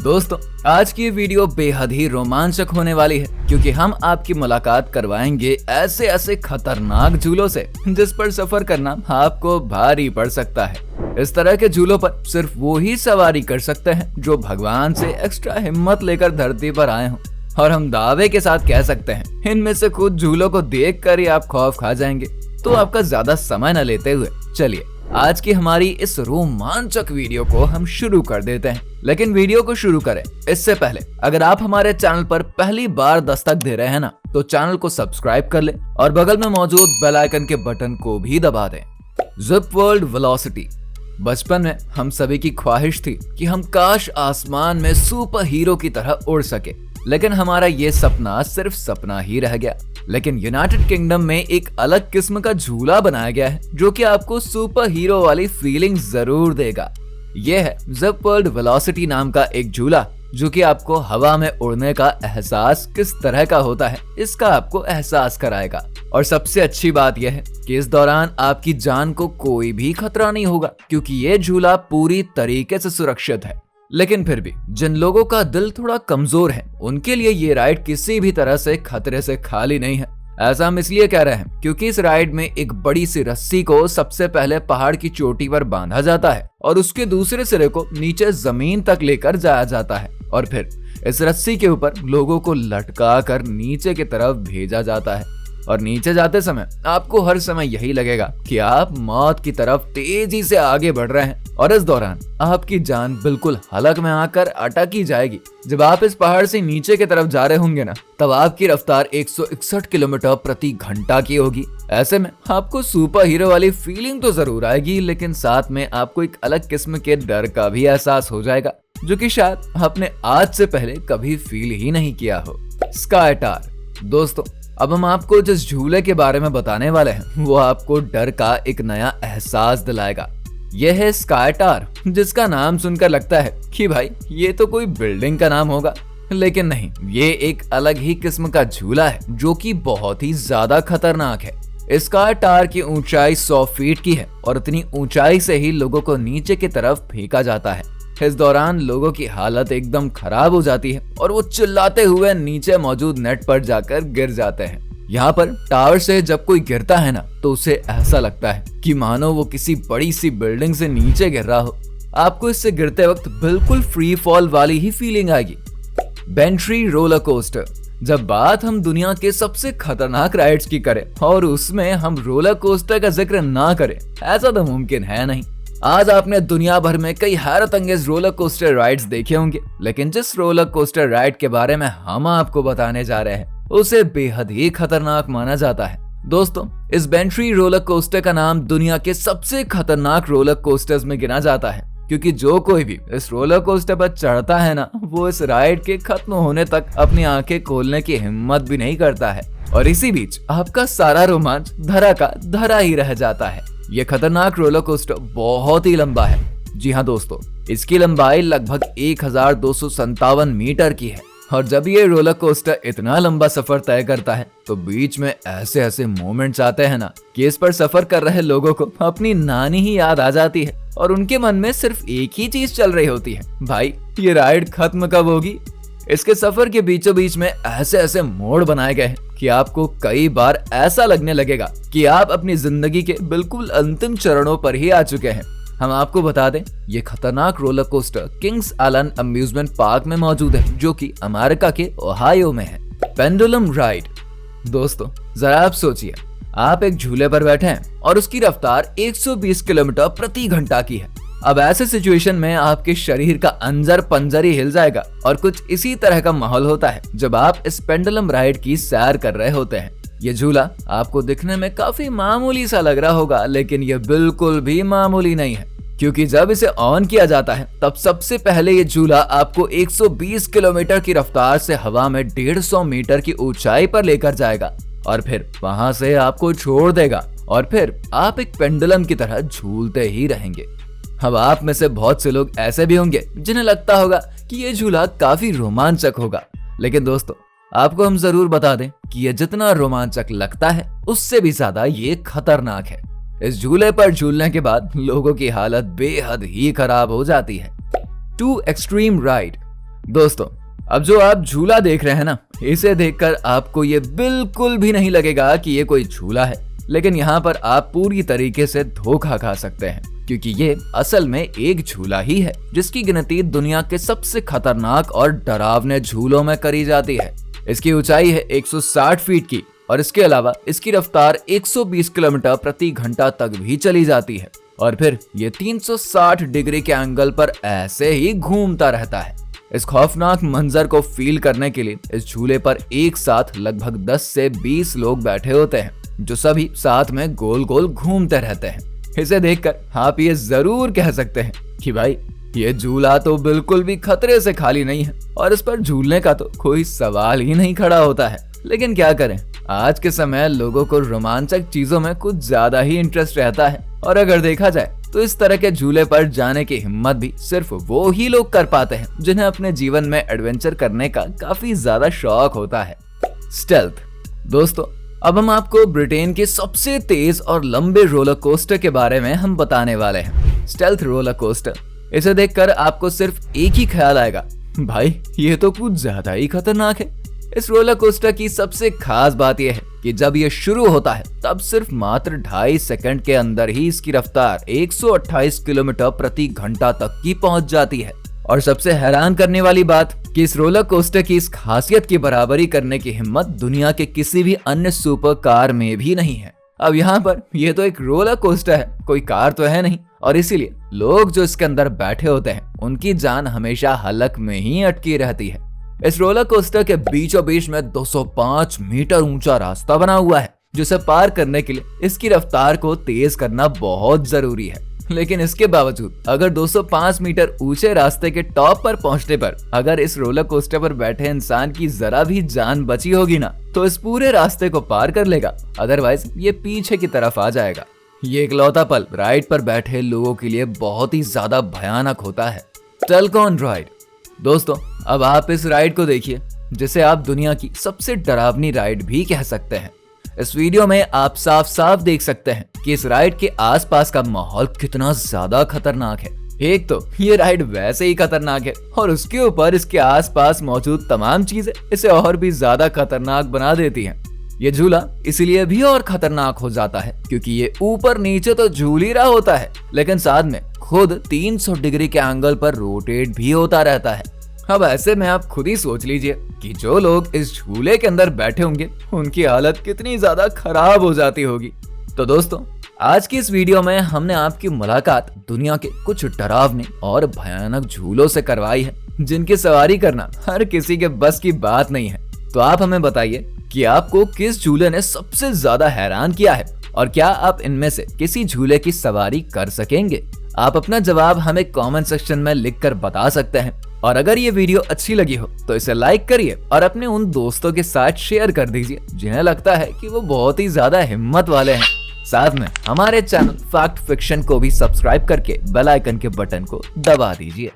दोस्तों, आज की वीडियो बेहद ही रोमांचक होने वाली है क्योंकि हम आपकी मुलाकात करवाएंगे ऐसे ऐसे खतरनाक झूलों से जिस पर सफर करना आपको भारी पड़ सकता है। इस तरह के झूलों पर सिर्फ वो ही सवारी कर सकते हैं जो भगवान से एक्स्ट्रा हिम्मत लेकर धरती पर आए हों। और हम दावे के साथ कह सकते हैं इनमें से कुछ झूलों को देख कर ही आप खौफ खा जाएंगे। तो आपका ज्यादा समय न लेते हुए चलिए आज की हमारी इस रोमांचक वीडियो को हम शुरू कर देते हैं। लेकिन वीडियो को शुरू करें इससे पहले अगर आप हमारे चैनल पर पहली बार दस्तक दे रहे हैं ना, तो चैनल को सब्सक्राइब कर लें और बगल में मौजूद बेल आइकन के बटन को भी दबा दें। Zip world velocity. बचपन में हम सभी की ख्वाहिश थी कि हम काश आसमान में सुपर हीरो की तरह उड़ सके, लेकिन हमारा ये सपना सिर्फ सपना ही रह गया। लेकिन यूनाइटेड किंगडम में एक अलग किस्म का झूला बनाया गया है जो कि आपको सुपर हीरो वाली फीलिंग जरूर देगा। यह है जिप वर्ल्ड वेलोसिटी नाम का एक झूला जो कि आपको हवा में उड़ने का एहसास किस तरह का होता है इसका आपको एहसास कराएगा। और सबसे अच्छी बात यह है कि इस दौरान आपकी जान को कोई भी खतरा नहीं होगा क्योंकि ये झूला पूरी तरीके से सुरक्षित है। लेकिन फिर भी जिन लोगों का दिल थोड़ा कमजोर है उनके लिए ये राइड किसी भी तरह से खतरे से खाली नहीं है। ऐसा हम इसलिए कह रहे हैं क्योंकि इस राइड में एक बड़ी सी रस्सी को सबसे पहले पहाड़ की चोटी पर बांधा जाता है और उसके दूसरे सिरे को नीचे जमीन तक लेकर जाया जाता है और फिर इस रस्सी के ऊपर लोगों को लटका कर नीचे की तरफ भेजा जाता है। और नीचे जाते समय आपको हर समय यही लगेगा कि आप मौत की तरफ तेजी से आगे बढ़ रहे हैं और इस दौरान आपकी जान बिल्कुल हलक में आकर अटक ही जाएगी। जब आप इस पहाड़ से नीचे की तरफ जा रहे होंगे ना, तब आपकी रफ्तार 161 किलोमीटर प्रति घंटा की होगी। ऐसे में आपको सुपर हीरो वाली फीलिंग तो जरूर आएगी, लेकिन साथ में आपको एक अलग किस्म के डर का भी एहसास हो जाएगा जो कि शायद आपने आज से पहले कभी फील ही नहीं किया हो। स्काई टार। दोस्तों, अब हम आपको जिस झूले के बारे में बताने वाले हैं वो आपको डर का एक नया एहसास दिलाएगा। यह है स्काई टार, जिसका नाम सुनकर लगता है कि भाई ये तो कोई बिल्डिंग का नाम होगा, लेकिन नहीं, ये एक अलग ही किस्म का झूला है जो कि बहुत ही ज्यादा खतरनाक है। स्काई टार की ऊंचाई 100 फीट की है और इतनी ऊंचाई से ही लोगों को नीचे की तरफ फेंका जाता है। इस दौरान लोगों की हालत एकदम खराब हो जाती है और वो चिल्लाते हुए नीचे मौजूद नेट पर जाकर गिर जाते हैं। यहाँ पर टावर से जब कोई गिरता है ना, तो उसे ऐसा लगता है कि मानो वो किसी बड़ी सी बिल्डिंग से नीचे गिर रहा हो। आपको इससे गिरते वक्त बिल्कुल फ्री फॉल वाली ही फीलिंग आएगी। बेंट्री रोलर कोस्टर। जब बात हम दुनिया के सबसे खतरनाक राइड्स की करें और उसमें हम रोलर कोस्टर का जिक्र ना करें, ऐसा तो मुमकिन है नहीं। आज आपने दुनिया भर में कई हैरत अंगेज रोलर कोस्टर राइड्स देखे होंगे, लेकिन जिस रोलर कोस्टर राइड के बारे में हम आपको बताने जा रहे हैं उसे बेहद ही खतरनाक माना जाता है। दोस्तों, इस बेंट्री रोलर कोस्टर का नाम दुनिया के सबसे खतरनाक रोलर कोस्टर्स में गिना जाता है क्योंकि जो कोई भी इस रोलर कोस्टर पर चढ़ता है ना, वो इस राइड के खत्म होने तक अपनी आंखें खोलने की हिम्मत भी नहीं करता है और इसी बीच आपका सारा रोमांच धरा का धरा ही रह जाता है। ये खतरनाक रोलर कोस्टर बहुत ही लंबा है। जी हाँ दोस्तों, इसकी लंबाई लगभग 1257 मीटर की है और जब ये रोलर कोस्टर इतना लंबा सफर तय करता है तो बीच में ऐसे ऐसे मोमेंट्स आते हैं ना कि इस पर सफर कर रहे लोगों को अपनी नानी ही याद आ जाती है और उनके मन में सिर्फ एक ही चीज चल रही होती है, भाई ये राइड खत्म कब होगी। इसके सफर के बीचों बीच में ऐसे ऐसे मोड़ बनाए गए हैं कि आपको कई बार ऐसा लगने लगेगा कि आप अपनी जिंदगी के बिल्कुल अंतिम चरणों पर ही आ चुके हैं। हम आपको बता दें, ये खतरनाक roller coaster Kings island amusement park में मौजूद है जो कि अमेरिका के ओहायो में है। Pendulum ride. दोस्तों, जरा आप सोचिए, आप एक झूले पर बैठे हैं और उसकी रफ्तार 120 किलोमीटर प्रति घंटा की है। अब ऐसे सिचुएशन में आपके शरीर का अंजर पंजर ही हिल जाएगा और कुछ इसी तरह का माहौल होता है जब आप इस पेंडुलम राइड की सैर कर रहे होते हैं। ये झूला आपको दिखने में काफी मामूली सा लग रहा होगा, लेकिन ये बिल्कुल भी मामूली नहीं है क्योंकि जब इसे ऑन किया जाता है तब सबसे पहले ये झूला आपको 120 किलोमीटर की रफ्तार से हवा में 150 मीटर की ऊंचाई पर लेकर जाएगा और फिर वहां से आपको छोड़ देगा और फिर आप एक पेंडुलम की तरह झूलते ही रहेंगे। अब आप में से बहुत से लोग ऐसे भी होंगे जिन्हें लगता होगा कि ये झूला काफी रोमांचक होगा, लेकिन दोस्तों आपको हम जरूर बता दें कि ये जितना रोमांचक लगता है उससे भी ज्यादा ये खतरनाक है। इस झूले पर झूलने के बाद लोगों की हालत बेहद ही खराब हो जाती है। To extreme ride. दोस्तों, अब जो आप झूला देख रहे हैं ना, इसे देखकर आपको ये बिल्कुल भी नहीं लगेगा कि ये कोई झूला है, लेकिन यहाँ पर आप पूरी तरीके से धोखा खा सकते हैं, क्योंकि ये असल में एक झूला ही है जिसकी गिनती दुनिया के सबसे खतरनाक और डरावने झूलों में करी जाती है। इसकी ऊंचाई है 160 फीट की और इसके अलावा इसकी रफ्तार 120 किलोमीटर प्रति घंटा तक भी चली जाती है और फिर ये 360 डिग्री के एंगल पर ऐसे ही घूमता रहता है। इस खौफनाक मंजर को फील करने के लिए इस झूले पर एक साथ लगभग 10 से 20 लोग बैठे होते हैं, जो सभी साथ में गोल गोल घूमते रहते हैं। इसे देखकर आप ये जरूर कह सकते हैं कि भाई ये झूला तो बिल्कुल भी खतरे से खाली नहीं है और इस पर झूलने का तो कोई सवाल ही नहीं खड़ा होता है। लेकिन क्या करें, आज के समय लोगों को रोमांचक चीजों में कुछ ज्यादा ही इंटरेस्ट रहता है और अगर देखा जाए तो इस तरह के झूले पर जाने की हिम्मत भी सिर्फ वो ही लोग कर पाते हैं जिन्हें अपने जीवन में एडवेंचर करने का काफी ज्यादा शौक होता है। स्टेल्थ। दोस्तों, अब हम आपको ब्रिटेन के सबसे तेज और लंबे रोलर कोस्टर के बारे में हम बताने वाले हैं। स्टेल्थ रोलर कोस्टर, इसे देखकर आपको सिर्फ एक ही ख्याल आएगा, भाई ये तो कुछ ज्यादा ही खतरनाक है। इस रोलर कोस्टर की सबसे खास बात यह है कि जब यह शुरू होता है तब सिर्फ मात्र 2.5 सेकंड के अंदर ही इसकी रफ्तार 128 किलोमीटर प्रति घंटा तक की पहुंच जाती है। और सबसे हैरान करने वाली बात कि इस रोलर कोस्टर की इस खासियत की बराबरी करने की हिम्मत दुनिया के किसी भी अन्य सुपर कार में भी नहीं है। अब यहाँ पर यह तो एक रोलर कोस्टर है, कोई कार तो है नहीं, और इसीलिए लोग जो इसके अंदर बैठे होते हैं उनकी जान हमेशा हलक में ही अटकी रहती है। इस रोलर कोस्टर के बीचों बीच में 205 मीटर ऊंचा रास्ता बना हुआ है, जिसे पार करने के लिए इसकी रफ्तार को तेज करना बहुत जरूरी है। लेकिन इसके बावजूद अगर 205 मीटर ऊंचे रास्ते के टॉप पर पहुंचने पर अगर इस रोलर कोस्टर पर बैठे इंसान की जरा भी जान बची होगी ना, तो इस पूरे रास्ते को पार कर लेगा, अदरवाइज ये पीछे की तरफ आ जाएगा। ये इकलौता पल राइड पर बैठे लोगों के लिए बहुत ही ज्यादा भयानक होता है। टलकॉन राइड। दोस्तों, अब आप इस राइड को देखिए, जिसे आप दुनिया की सबसे डरावनी राइड भी कह सकते हैं। इस वीडियो में आप साफ साफ देख सकते हैं कि इस राइड के आसपास का माहौल कितना ज्यादा खतरनाक है। एक तो ये राइड वैसे ही खतरनाक है और उसके ऊपर इसके आसपास मौजूद तमाम चीजें इसे और भी ज्यादा खतरनाक बना देती हैं। ये झूला इसलिए भी और खतरनाक हो जाता है क्योंकि ये ऊपर नीचे तो झूल ही रहा होता है, लेकिन साथ में खुद 300 डिग्री के एंगल पर रोटेट भी होता रहता है। अब ऐसे में आप खुद ही सोच लीजिए कि जो लोग इस झूले के अंदर बैठे होंगे उनकी हालत कितनी ज्यादा खराब हो जाती होगी। तो दोस्तों, आज की इस वीडियो में हमने आपकी मुलाकात दुनिया के कुछ डरावने और भयानक झूलों से करवाई है, जिनकी सवारी करना हर किसी के बस की बात नहीं है। तो आप हमें बताइए कि आपको किस झूले ने सबसे ज्यादा हैरान किया है और क्या आप इनमें से किसी झूले की सवारी कर सकेंगे? आप अपना जवाब हमें कमेंट सेक्शन में लिखकर बता सकते हैं। और अगर ये वीडियो अच्छी लगी हो तो इसे लाइक करिए और अपने उन दोस्तों के साथ शेयर कर दीजिए जिन्हें लगता है कि वो बहुत ही ज्यादा हिम्मत वाले हैं। साथ में हमारे चैनल फैक्ट फिक्शन को भी सब्सक्राइब करके बेल आइकन के बटन को दबा दीजिए।